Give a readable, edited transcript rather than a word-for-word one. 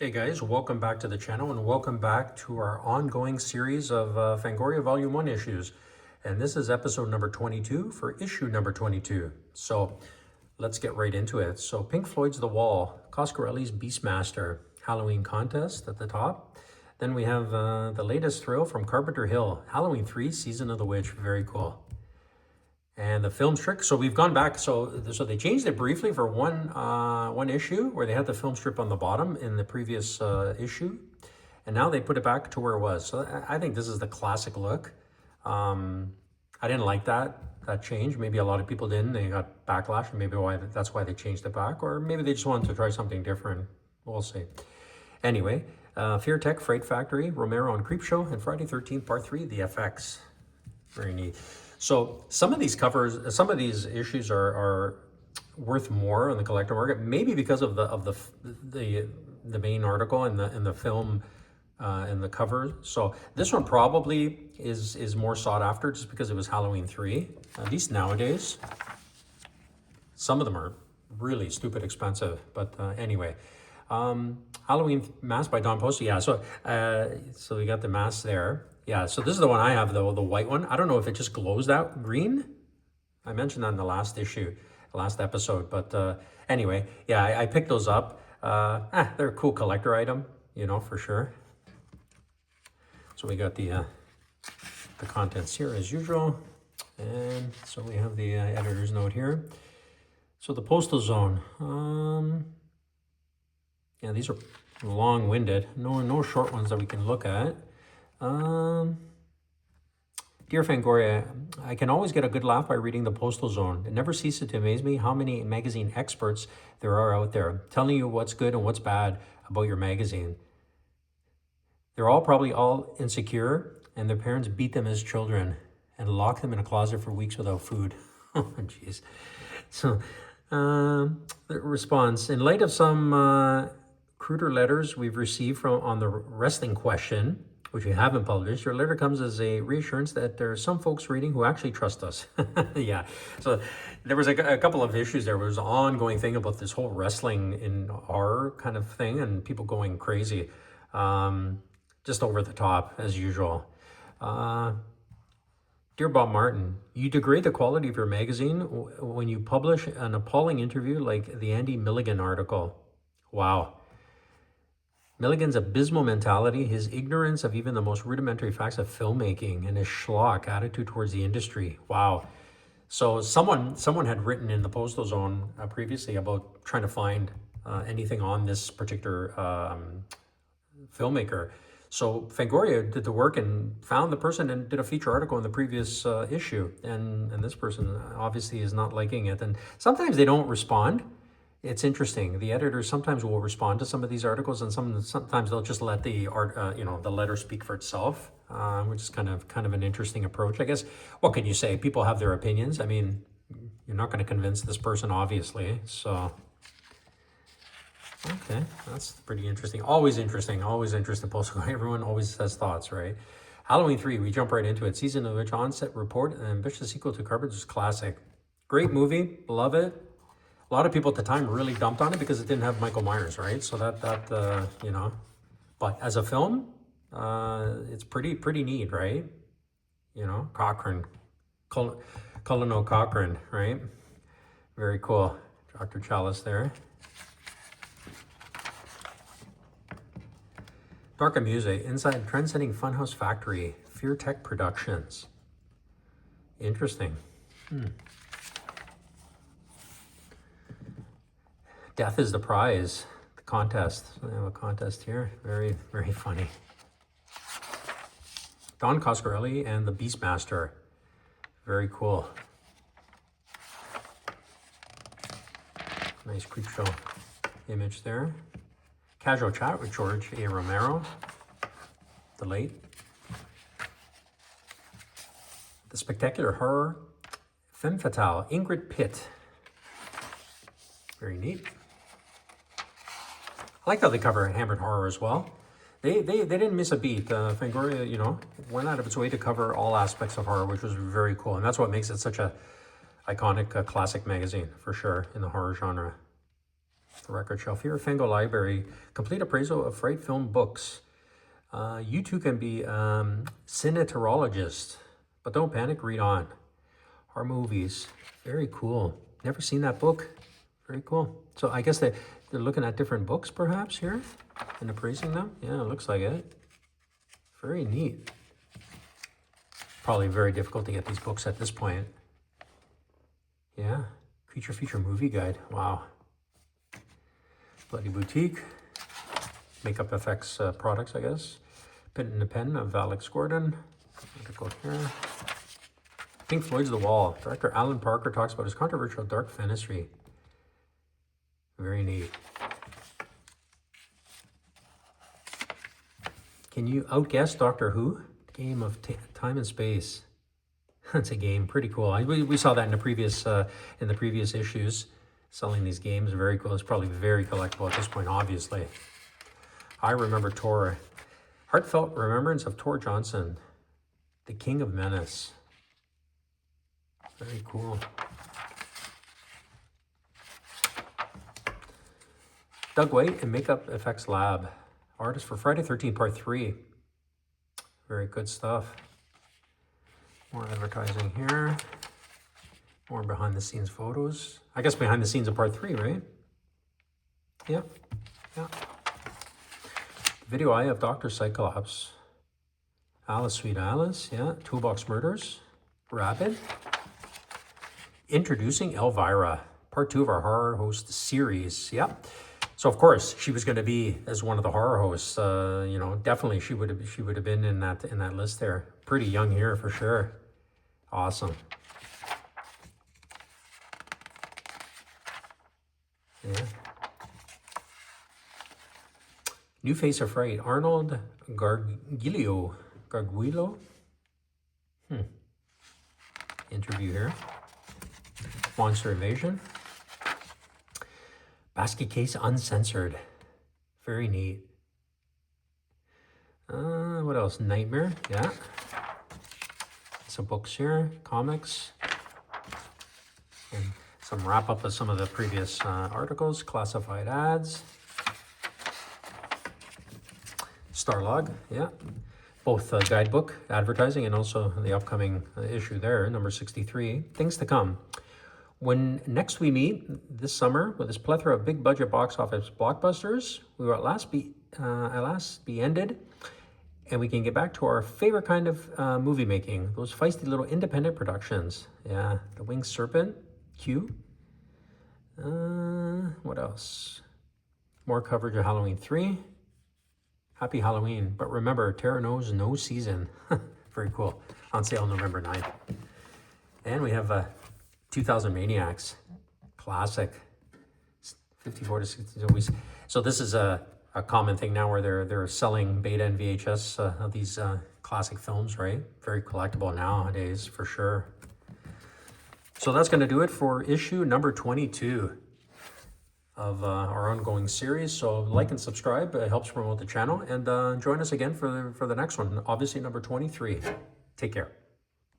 Hey guys, welcome back to the channel and welcome back to our ongoing series of Fangoria Volume 1 issues. And this is episode number 22 for issue number 22. So let's get right into it. So Pink Floyd's The Wall, Coscarelli's Beastmaster, Halloween Contest at the top. Then we have the latest thrill from Carpenter Hill, Halloween 3, Season of the Witch, very cool. And the film strip, so we've gone back, so they changed it briefly for one issue where they had the film strip on the bottom in the previous issue, and now they put it back to where it was. So I think this is the classic look. I didn't like that change. Maybe a lot of people didn't. They got backlash, and maybe that's why they changed it back, or maybe they just wanted to try something different. We'll see. Anyway, Fear Tech, Freight Factory, Romero and Creepshow, and Friday 13th Part 3, the FX. Very neat. So some of these covers, some of these issues are worth more on the collector market, maybe because of the main article and the film and the cover. So this one probably is more sought after just because it was Halloween 3. At least nowadays, some of them are really stupid expensive. But anyway, Halloween mask by Don Post. Yeah, so we got the mask there. Yeah, so this is the one I have, though, the white one. I don't know if it just glows that green. I mentioned that in the last issue, last episode. But anyway, yeah, I picked those up. They're a cool collector item, you know, for sure. So we got the contents here as usual. And so we have the editor's note here. So the Postal Zone. Yeah, these are long-winded. No short ones that we can look at. Dear Fangoria, I can always get a good laugh by reading the Postal Zone. It never ceases to amaze me how many magazine experts there are out there, telling you what's good and what's bad about your magazine. They're probably all insecure, and their parents beat them as children and lock them in a closet for weeks without food. Oh, jeez. So, the response, in light of some cruder letters we've received on the wrestling question, which we haven't published, your letter comes as a reassurance that there are some folks reading who actually trust us. Yeah, so there was a couple of issues there. There was an ongoing thing about this whole wrestling in horror kind of thing and people going crazy, just over the top as usual. Dear Bob Martin, you degrade the quality of your magazine when you publish an appalling interview like the Andy Milligan article. Wow. Milligan's abysmal mentality, his ignorance of even the most rudimentary facts of filmmaking, and his schlock attitude towards the industry. Wow. So someone had written in the Postal Zone previously about trying to find anything on this particular filmmaker. So Fangoria did the work and found the person and did a feature article in the previous issue. And this person obviously is not liking it. And sometimes they don't respond. It's interesting. The editors sometimes will respond to some of these articles, and sometimes they'll just let the the letter speak for itself, which is kind of an interesting approach, I guess. What can you say? People have their opinions. I mean, you're not going to convince this person, obviously. So, okay, that's pretty interesting. Always interesting. Always interesting. Everyone always has thoughts, right? Halloween 3. We jump right into it. Season of Witch onset report, an ambitious sequel to Carpenter's classic. Great movie. Love it. A lot of people at the time really dumped on it because it didn't have Michael Myers, right? So that you know, but as a film, it's pretty neat, right? You know, Cochran, Colonel Cochran, right? Very cool. Dr. Chalice there. Dark Amuse, inside trend-setting funhouse factory, Fear Tech Productions. Interesting. Death is the prize, the contest. So we have a contest here. Very, very funny. Don Coscarelli and the Beastmaster. Very cool. Nice Creepshow image there. Casual chat with George A. Romero, the late. The Spectacular Horror, Femme Fatale, Ingrid Pitt. Very neat. I like how they cover Hammered Horror as well. They didn't miss a beat. Fangoria, you know, went out of its way to cover all aspects of horror, which was very cool. And that's what makes it such a iconic classic magazine, for sure, in the horror genre. The record shelf here. Fango Library. Complete appraisal of Fright Film books. You too can be cinematologist, but don't panic, read on. Our movies. Very cool. Never seen that book. Very cool. So I guess they're looking at different books perhaps here and appraising them. Yeah, it looks like it. Very neat. Probably very difficult to get these books at this point. Yeah. Creature Feature Movie Guide. Wow. Bloody Boutique. Makeup effects products, I guess. Pen and the Pen of Alex Gordon. Go here. Pink Floyd's The Wall. Director Alan Parker talks about his controversial dark fantasy. Very neat. Can you outguess Doctor Who? Game of Time and Space. That's a game. Pretty cool. We saw that in the previous issues. Selling these games. Very cool. It's probably very collectible at this point, obviously. I remember Tor. Heartfelt Remembrance of Tor Johnson. The King of Menace. Very cool. Doug White and Makeup Effects Lab. Artist for Friday 13 Part 3. Very good stuff. More advertising here. More behind the scenes photos. I guess behind the scenes of Part 3, right? Yep. Yeah. Video Eye of Dr. Cyclops. Alice, Sweet Alice. Yeah. Toolbox Murders. Rabid. Introducing Elvira. Part 2 of our horror host series. Yep. So of course she was going to be as one of the horror hosts. You know, definitely she would have been in that list there. Pretty young here for sure. Awesome. Yeah. New Face of Fright. Arnold Garguilo. Interview here. Monster Invasion. Basket Case Uncensored. Very neat. What else? Nightmare. Yeah. Some books here. Comics. And some wrap up of some of the previous articles. Classified ads. Starlog. Yeah. Both guidebook advertising and also the upcoming issue there, number 63. Things to come. When next we meet this summer with this plethora of big budget box office blockbusters, we will at last be ended, and we can get back to our favorite kind of movie making, those feisty little independent productions. Yeah, The Winged Serpent, Q. What else? More coverage of Halloween 3. Happy Halloween, but remember, terror knows no season. Very cool. On sale November 9th. And we have 2000 Maniacs, classic, 54 to 60 always. So this is a common thing now where they're selling beta and VHS of these classic films, right? Very collectible nowadays for sure. So that's going to do it for issue number 22 of our ongoing series. So like and subscribe, it helps promote the channel, and join us again for the next one, obviously number 23. Take care.